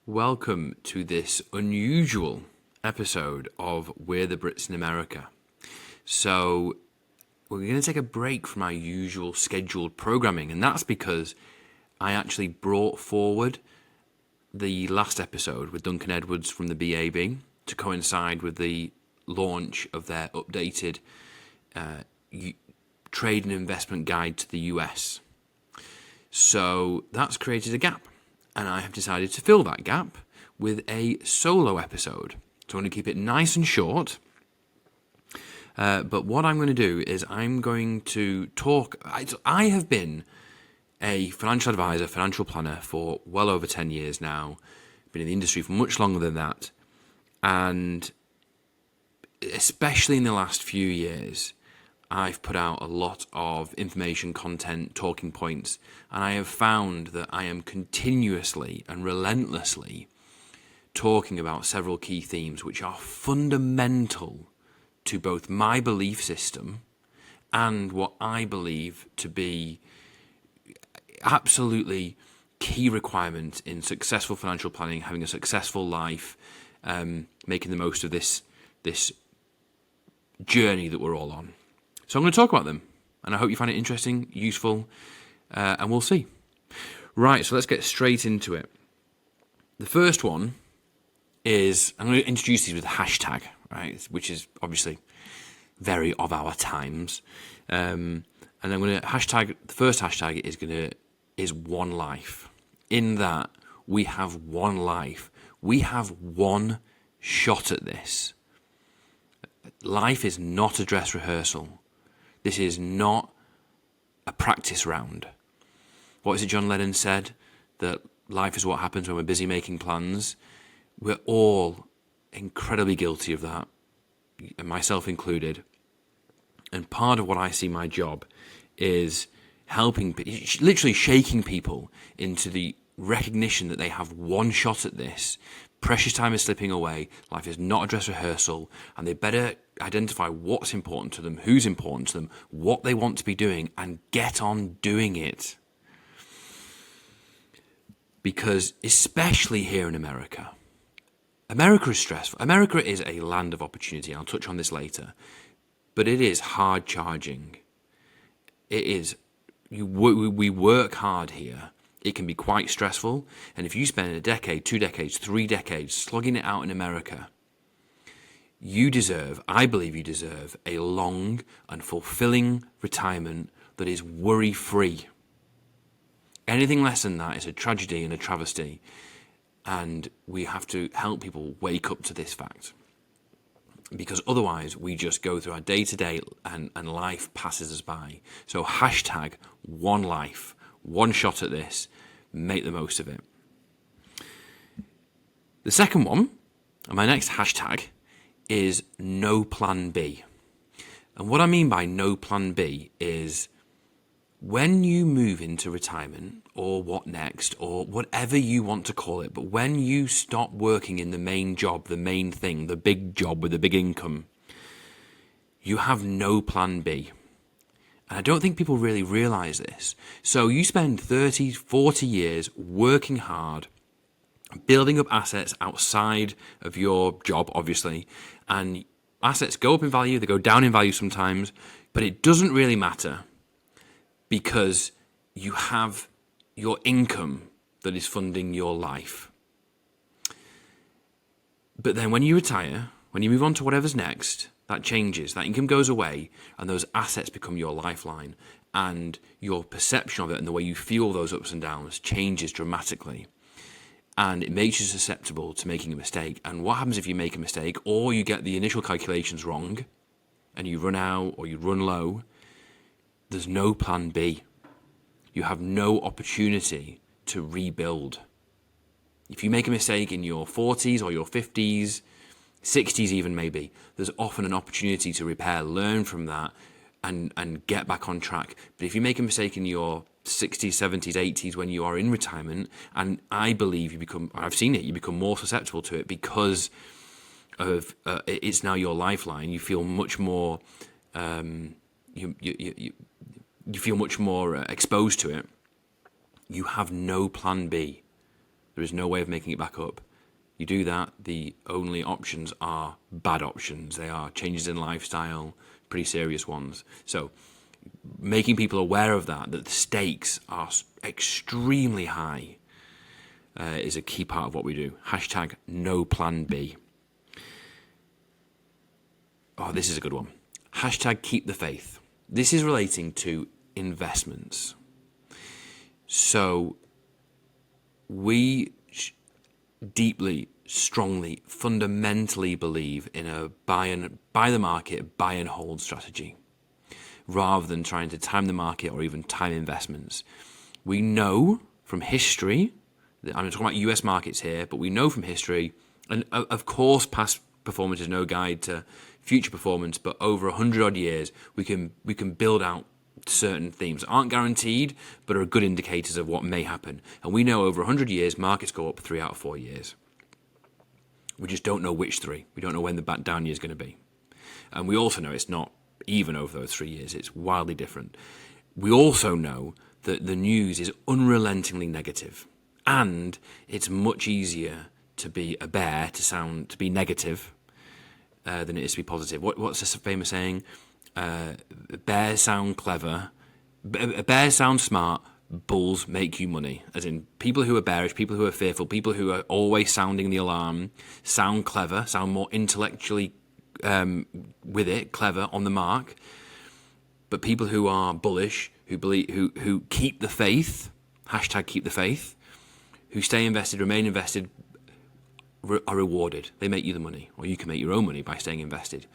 Welcome to this unusual episode of We're the Brits in America. So, we're going to take a break from our usual scheduled programming, and that's because I actually brought forward the last episode with Duncan Edwards from the BAB to coincide with the launch of their updated trade and investment guide to the US. So that's created a gap, and I have decided to fill that gap with a solo episode. So I'm going to keep it nice and short. But what I'm going to do is I'm going to talk. I have been a financial advisor, financial planner for well over 10 years now. Been in the industry for much longer than that. And especially in the last few years, I've put out a lot of information, content, talking points, and I have found that I am continuously and relentlessly talking about several key themes which are fundamental to both my belief system and what I believe to be absolutely key requirement in successful financial planning, having a successful life, making the most of this journey that we're all on. So I'm going to talk about them, and I hope you find it interesting, useful, and we'll see. Right, so let's get straight into it. The first one is, I'm going to introduce these with a hashtag, right, which is obviously very of our times. And I'm going to hashtag, the first hashtag is one life. In that, we have one life. We have one shot at this. Life is not a dress rehearsal. This is not a practice round. What is it John Lennon said? That life is what happens when we're busy making plans. We're all incredibly guilty of that, and myself included. And part of what I see my job is helping, literally shaking people into the recognition that they have one shot at this. Precious time is slipping away. Life is not a dress rehearsal, and they better identify what's important to them, who's important to them, what they want to be doing, and get on doing it. Because especially here in America, America is stressful. America is a land of opportunity. I'll touch on this later, but it is hard charging. It is. We work hard here. It can be quite stressful, and if you spend a decade, 2 decades, 3 decades slugging it out in America, I believe you deserve a long and fulfilling retirement that is worry-free. Anything less than that is a tragedy and a travesty, and we have to help people wake up to this fact. Because otherwise, we just go through our day-to-day and life passes us by. So hashtag one life. One shot at this, make the most of it. The second one, and my next hashtag, is no plan B. And what I mean by no plan B is when you move into retirement, or what next, or whatever you want to call it, but when you stop working in the main job, the main thing, the big job with the big income, you have no plan B. And I don't think people really realize this. So you spend 30, 40 years working hard, building up assets outside of your job, obviously, and assets go up in value, they go down in value sometimes, but it doesn't really matter because you have your income that is funding your life. But then when you retire, when you move on to whatever's next, that changes, that income goes away, and those assets become your lifeline, and your perception of it and the way you feel those ups and downs changes dramatically, and it makes you susceptible to making a mistake. And what happens if you make a mistake, or you get the initial calculations wrong, and you run out, or you run low? There's no plan B. You have no opportunity to rebuild. If you make a mistake in your 40s or your 50s, 60s even maybe, there's often an opportunity to repair, learn from that, and get back on track. But if you make a mistake in your 60s, 70s, 80s when you are in retirement, and I believe I've seen it, you become more susceptible to it because of it's now your lifeline. You feel much more, you feel much more exposed to it. You have no plan B. There is no way of making it back up. You do that, the only options are bad options. They are changes in lifestyle, pretty serious ones. So making people aware of that the stakes are extremely high, is a key part of what we do. Hashtag no plan B. Oh, this is a good one. Hashtag keep the faith. This is relating to investments. So we deeply, strongly, fundamentally believe in a buy the market, buy and hold strategy, rather than trying to time the market or even time investments. We know from history, I'm talking about US markets here, but we know from history, and of course past performance is no guide to future performance, but over 100 odd years, we can build out certain themes that aren't guaranteed, but are good indicators of what may happen. And we know over 100 years, markets go up 3 out of 4 years. We just don't know which 3. We don't know when the back down year is going to be. And we also know it's not even over those 3 years. It's wildly different. We also know that the news is unrelentingly negative, and it's much easier to be a bear, to be negative, than it is to be positive. What's this famous saying? Bears sound clever, bears sound smart, bulls make you money. As in, people who are bearish, people who are fearful, people who are always sounding the alarm sound clever, sound more intellectually with it, clever, on the mark. But people who are bullish, who keep the faith, hashtag keep the faith, who stay invested, remain invested, are rewarded. They make you the money, or you can make your own money by staying invested.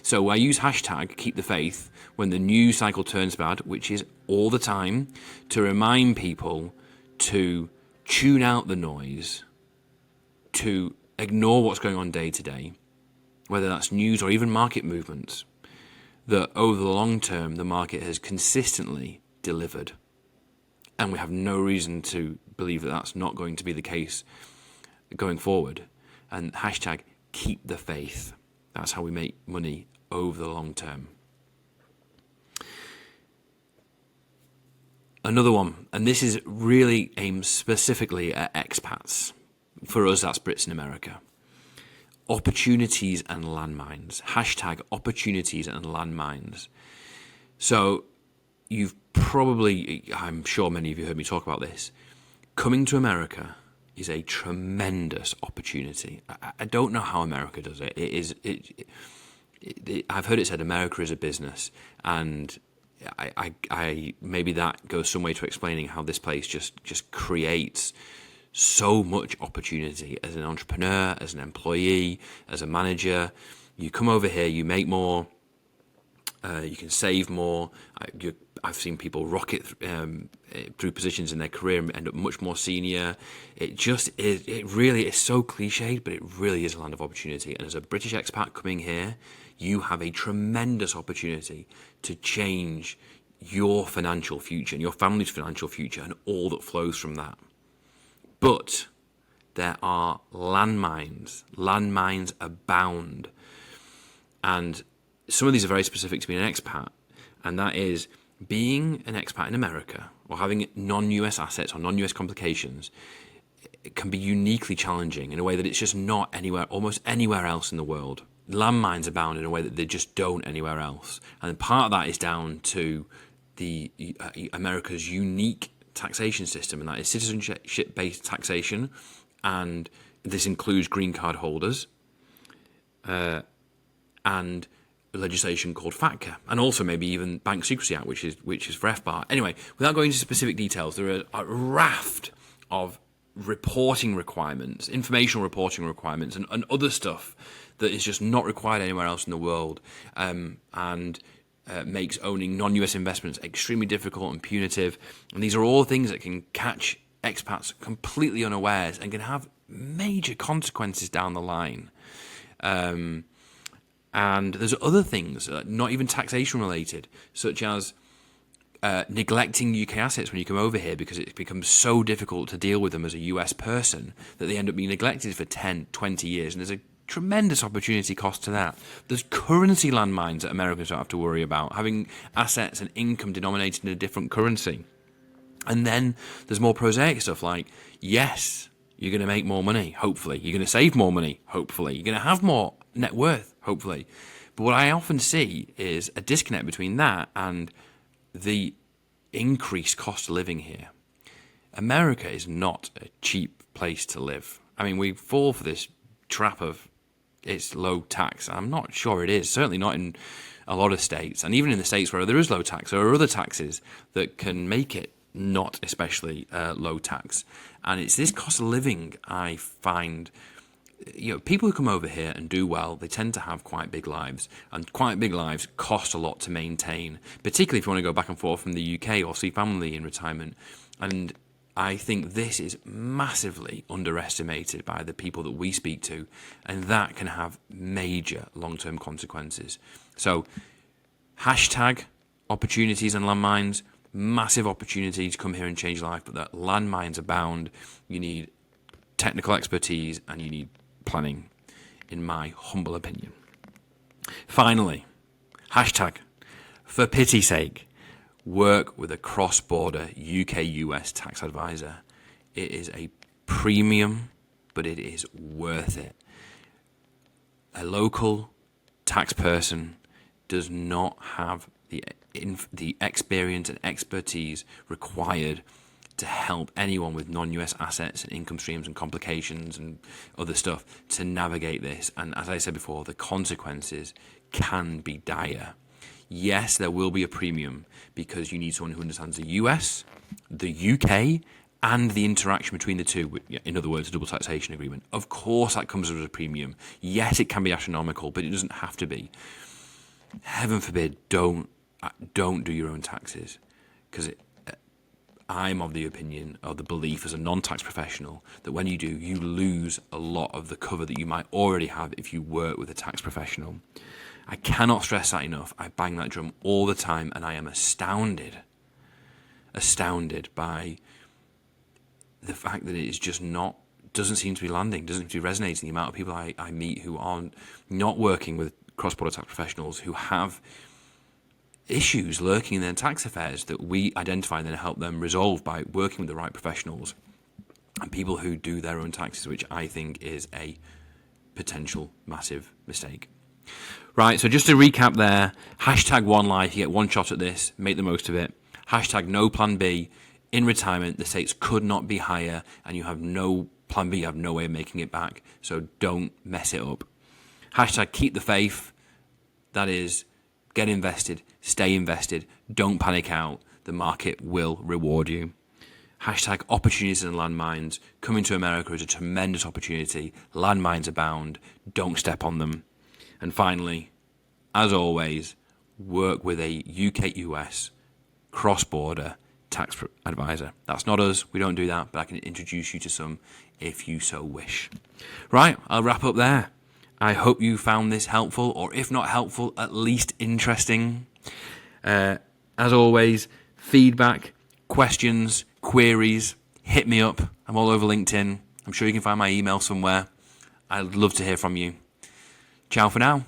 So I use hashtag keep the faith when the news cycle turns bad, which is all the time, to remind people to tune out the noise, to ignore what's going on day to day, whether that's news or even market movements, that over the long term the market has consistently delivered. And we have no reason to believe that that's not going to be the case going forward. And hashtag keep the faith. That's how we make money over the long term. Another one, and this is really aimed specifically at expats. For us, that's Brits in America. Opportunities and landmines. Hashtag opportunities and landmines. So you've probably, I'm sure many of you heard me talk about this. Coming to America is a tremendous opportunity. I don't know how America does it. I've heard it said America is a business, and I maybe that goes some way to explaining how this place just creates so much opportunity as an entrepreneur, as an employee, as a manager. You come over here, you make more, you can save more. I've seen people rocket through positions in their career and end up much more senior. It just is. It really is so cliched, but it really is a land of opportunity. And as a British expat coming here, you have a tremendous opportunity to change your financial future and your family's financial future and all that flows from that. But there are landmines. Landmines abound. And some of these are very specific to being an expat, and that is being an expat in America or having non-US assets or non-US complications. It can be uniquely challenging in a way that it's just not almost anywhere else in the world. Landmines abound in a way that they just don't anywhere else. And part of that is down to the America's unique taxation system, and that is citizenship-based taxation, and this includes green card holders, and legislation called FATCA, and also maybe even Bank Secrecy Act, which is for FBAR. Anyway, without going into specific details, there are a raft of reporting requirements, informational reporting requirements, and other stuff that is just not required anywhere else in the world, and makes owning non-US investments extremely difficult and punitive. And these are all things that can catch expats completely unawares and can have major consequences down the line. And there's other things, not even taxation related, such as neglecting UK assets when you come over here because it becomes so difficult to deal with them as a US person that they end up being neglected for 10, 20 years. And there's a tremendous opportunity cost to that. There's currency landmines that Americans don't have to worry about, having assets and income denominated in a different currency. And then there's more prosaic stuff like, yes, You're going to make more money, hopefully. You're going to save more money, hopefully. You're going to have more net worth, hopefully. But what I often see is a disconnect between that and the increased cost of living here. America is not a cheap place to live. I mean, we fall for this trap of it's low tax. I'm not sure it is. Certainly not in a lot of states. And even in the states where there is low tax, there are other taxes that can make it not especially low tax. And it's this cost of living I find, people who come over here and do well, they tend to have quite big lives. And quite big lives cost a lot to maintain, particularly if you want to go back and forth from the UK or see family in retirement. And I think this is massively underestimated by the people that we speak to, and that can have major long-term consequences. So, hashtag opportunities and landmines, massive opportunity to come here and change life, but that landmines abound. You need technical expertise and you need planning, in my humble opinion. Finally, hashtag, for pity's sake, work with a cross-border UK-US tax advisor. It is a premium, but it is worth it. A local tax person does not have the experience and expertise required to help anyone with non-US assets and income streams and complications and other stuff to navigate this. And as I said before, the consequences can be dire. Yes, there will be a premium because you need someone who understands the US, the UK, and the interaction between the two. In other words, a double taxation agreement. Of course, that comes as a premium. Yes, it can be astronomical, but it doesn't have to be. Heaven forbid, don't do your own taxes, because I'm of the opinion, or the belief as a non-tax professional, that when you do, you lose a lot of the cover that you might already have if you work with a tax professional. I cannot stress that enough. I bang that drum all the time, and I am astounded by the fact that it is just doesn't seem to be landing, doesn't seem to be resonating. The amount of people I meet who are not working with cross-border tax professionals, who have issues lurking in their tax affairs that we identify and then help them resolve by working with the right professionals, and people who do their own taxes, which I think is a potential massive mistake. Right, so just to recap there, hashtag one life, you get one shot at this, make the most of it. Hashtag no plan B, in retirement, the stakes could not be higher, and you have no plan B, you have no way of making it back, so don't mess it up. Hashtag keep the faith, that is, get invested, stay invested, don't panic out, the market will reward you. Hashtag opportunities and landmines, coming to America is a tremendous opportunity, landmines abound, don't step on them. And finally, as always, work with a UK-US cross-border tax advisor. That's not us, we don't do that, but I can introduce you to some if you so wish. Right, I'll wrap up there. I hope you found this helpful, or if not helpful, at least interesting. As always, feedback, questions, queries, hit me up. I'm all over LinkedIn. I'm sure you can find my email somewhere. I'd love to hear from you. Ciao for now.